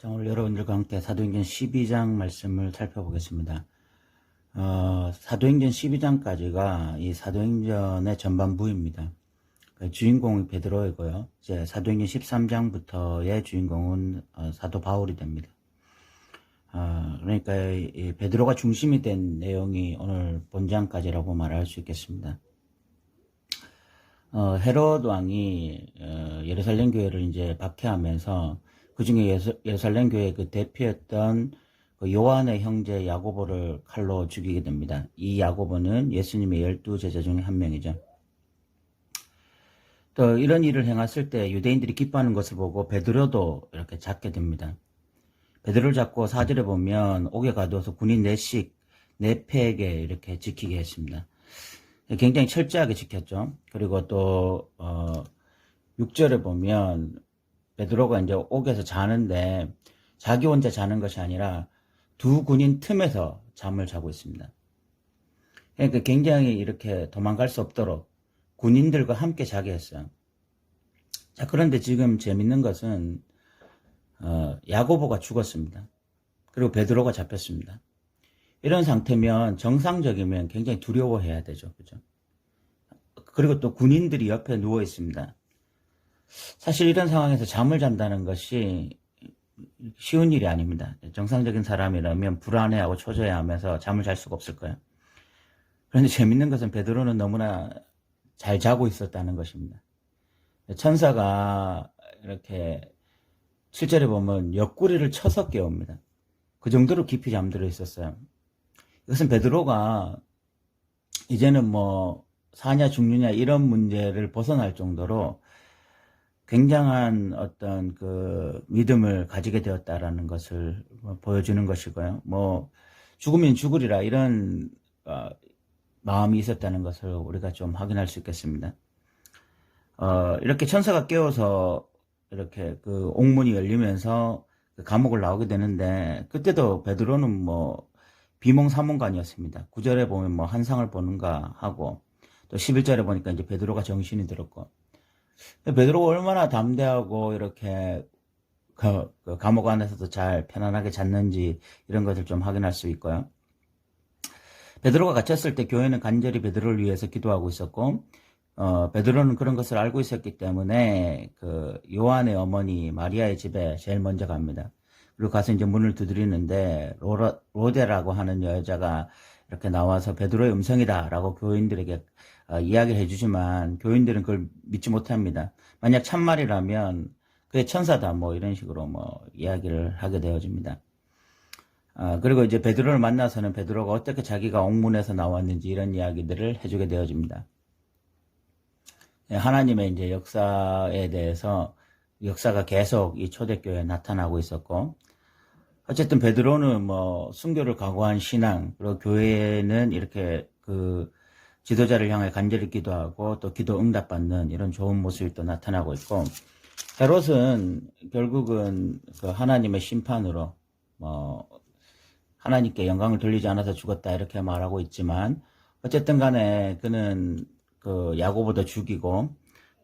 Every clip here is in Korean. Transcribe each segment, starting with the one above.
자, 오늘 여러분들과 함께 사도행전 12장 말씀을 살펴보겠습니다. 사도행전 12장까지가 이 사도행전의 전반부입니다. 주인공이 베드로이고요. 이제 사도행전 13장부터의 주인공은 사도 바울이 됩니다. 그러니까 이 베드로가 중심이 된 내용이 오늘 본장까지라고 말할 수 있겠습니다. 헤롯 왕이 예루살렘 교회를 이제 박해하면서 그 중에 예루살렘 교회의 그 대표였던 그 요한의 형제 야고보를 칼로 죽이게 됩니다. 이 야고보는 예수님의 12제자 중에 한 명이죠. 또 이런 일을 행했을 때 유대인들이 기뻐하는 것을 보고 베드로도 이렇게 잡게 됩니다. 베드로를 잡고 4절에 보면 옥에 가두어서 군인 4패에게 이렇게 지키게 했습니다. 굉장히 철저하게 지켰죠. 그리고 또 6절에 보면 베드로가 이제 옥에서 자는데 자기 혼자 자는 것이 아니라 두 군인 틈에서 잠을 자고 있습니다. 그러니까 굉장히 이렇게 도망갈 수 없도록 군인들과 함께 자게 했어요. 자, 그런데 지금 재밌는 것은 야고보가 죽었습니다. 그리고 베드로가 잡혔습니다. 이런 상태면 정상적이면 굉장히 두려워해야 되죠. 그죠? 그리고 또 군인들이 옆에 누워 있습니다. 사실 이런 상황에서 잠을 잔다는 것이 쉬운 일이 아닙니다. 정상적인 사람이라면 불안해하고 초조해하면서 잠을 잘 수가 없을 거예요. 그런데 재밌는 것은 베드로는 너무나 잘 자고 있었다는 것입니다. 천사가 이렇게 7절에 보면 옆구리를 쳐서 깨웁니다. 그 정도로 깊이 잠들어 있었어요. 이것은 베드로가 이제는 뭐 사냐 죽느냐 이런 문제를 벗어날 정도로 굉장한 어떤 그 믿음을 가지게 되었다라는 것을 보여주는 것이고요. 뭐 죽으면 죽으리라 이런 마음이 있었다는 것을 우리가 좀 확인할 수 있겠습니다. 이렇게 천사가 깨워서 이렇게 그 옥문이 열리면서 그 감옥을 나오게 되는데 그때도 베드로는 뭐 비몽사몽간이었습니다. 9절에 보면 뭐 환상을 보는가 하고 또 11절에 보니까 이제 베드로가 정신이 들었고 베드로가 얼마나 담대하고 이렇게 그 감옥 안에서도 잘 편안하게 잤는지 이런 것을 좀 확인할 수 있고요. 베드로가 갇혔을 때 교회는 간절히 베드로를 위해서 기도하고 있었고 베드로는 그런 것을 알고 있었기 때문에 그 요한의 어머니 마리아의 집에 제일 먼저 갑니다. 그리고 가서 이제 문을 두드리는데 로데라고 하는 여자가 이렇게 나와서 베드로의 음성이다라고 교인들에게 이야기를 해주지만 교인들은 그걸 믿지 못합니다. 만약 참말이라면 그게 천사다 뭐 이런 식으로 뭐 이야기를 하게 되어집니다. 그리고 이제 베드로를 만나서는 베드로가 어떻게 자기가 옥문에서 나왔는지 이런 이야기들을 해주게 되어집니다. 하나님의 이제 역사에 대해서 역사가 계속 이 초대교회에 나타나고 있었고 어쨌든 베드로는 뭐 순교를 각오한 신앙 그리고 교회는 이렇게 그 지도자를 향해 간절히 기도하고 또 기도 응답받는 이런 좋은 모습이 또 나타나고 있고 헤롯은 결국은 그 하나님의 심판으로 뭐 하나님께 영광을 돌리지 않아서 죽었다 이렇게 말하고 있지만 어쨌든 간에 그는 그 야고보도 죽이고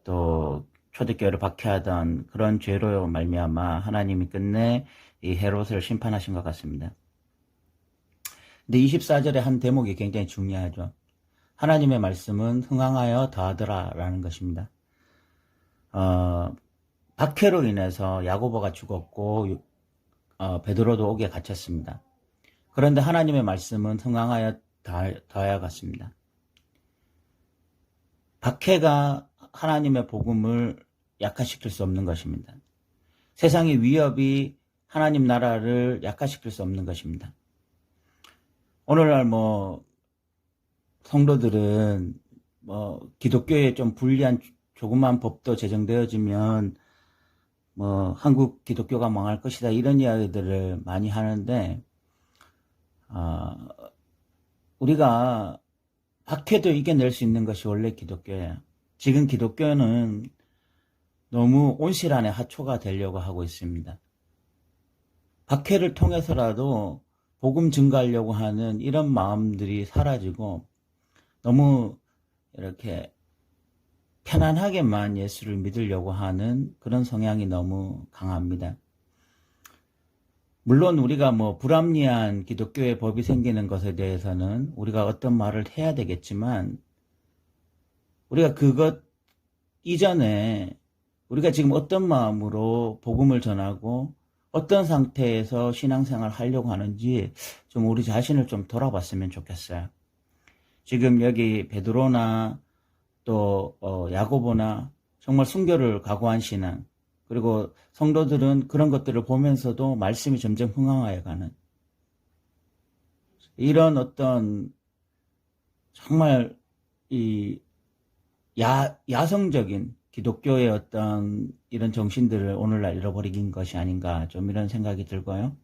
또 초대교회를 박해하던 그런 죄로 말미암아 하나님이 끝내 이 헤롯을 심판하신 것 같습니다. 근데 24절의 한 대목이 굉장히 중요하죠. 하나님의 말씀은 흥황하여 더하더라 라는 것입니다. 박해로 인해서 야고보가 죽었고 베드로도 옥에 갇혔습니다. 그런데 하나님의 말씀은 흥황하여 더하여갔습니다. 박해가 하나님의 복음을 약화시킬 수 없는 것입니다. 세상의 위협이 하나님 나라를 약화시킬 수 없는 것입니다. 오늘날 뭐 성도들은 뭐 기독교에 좀 불리한 조그만 법도 제정되어지면 뭐 한국 기독교가 망할 것이다 이런 이야기들을 많이 하는데 우리가 박해도 이겨낼 수 있는 것이 원래 기독교예요. 지금 기독교는 너무 온실안의 하초가 되려고 하고 있습니다. 박해를 통해서라도 복음 증가하려고 하는 이런 마음들이 사라지고 너무 이렇게 편안하게만 예수를 믿으려고 하는 그런 성향이 너무 강합니다. 물론 우리가 뭐 불합리한 기독교의 법이 생기는 것에 대해서는 우리가 어떤 말을 해야 되겠지만, 우리가 그것 이전에 우리가 지금 어떤 마음으로 복음을 전하고 어떤 상태에서 신앙생활을 하려고 하는지 좀 우리 자신을 좀 돌아봤으면 좋겠어요. 지금 여기 베드로나 또 야고보나 정말 순교를 각오한 신앙, 그리고 성도들은 그런 것들을 보면서도 말씀이 점점 흥황하여 가는 이런 어떤 정말 이 야성적인 기독교의 어떤 이런 정신들을 오늘날 잃어버린 것이 아닌가, 좀 이런 생각이 들고요.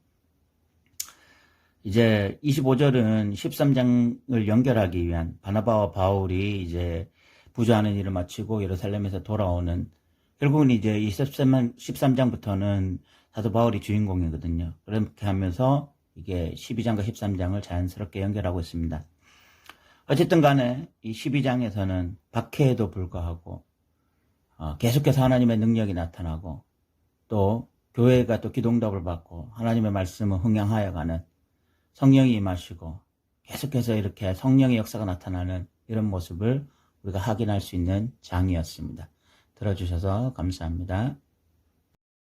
이제 25절은 13장을 연결하기 위한 바나바와 바울이 이제 부조하는 일을 마치고 예루살렘에서 돌아오는, 결국은 이제 이 13장부터는 사도 바울이 주인공이거든요. 그렇게 하면서 이게 12장과 13장을 자연스럽게 연결하고 있습니다. 어쨌든 간에 이 12장에서는 박해에도 불구하고 계속해서 하나님의 능력이 나타나고, 또 교회가 또 기도응답을 받고 하나님의 말씀을 흥양하여 가는, 성령이 임하시고 계속해서 이렇게 성령의 역사가 나타나는 이런 모습을 우리가 확인할 수 있는 장이었습니다. 들어주셔서 감사합니다.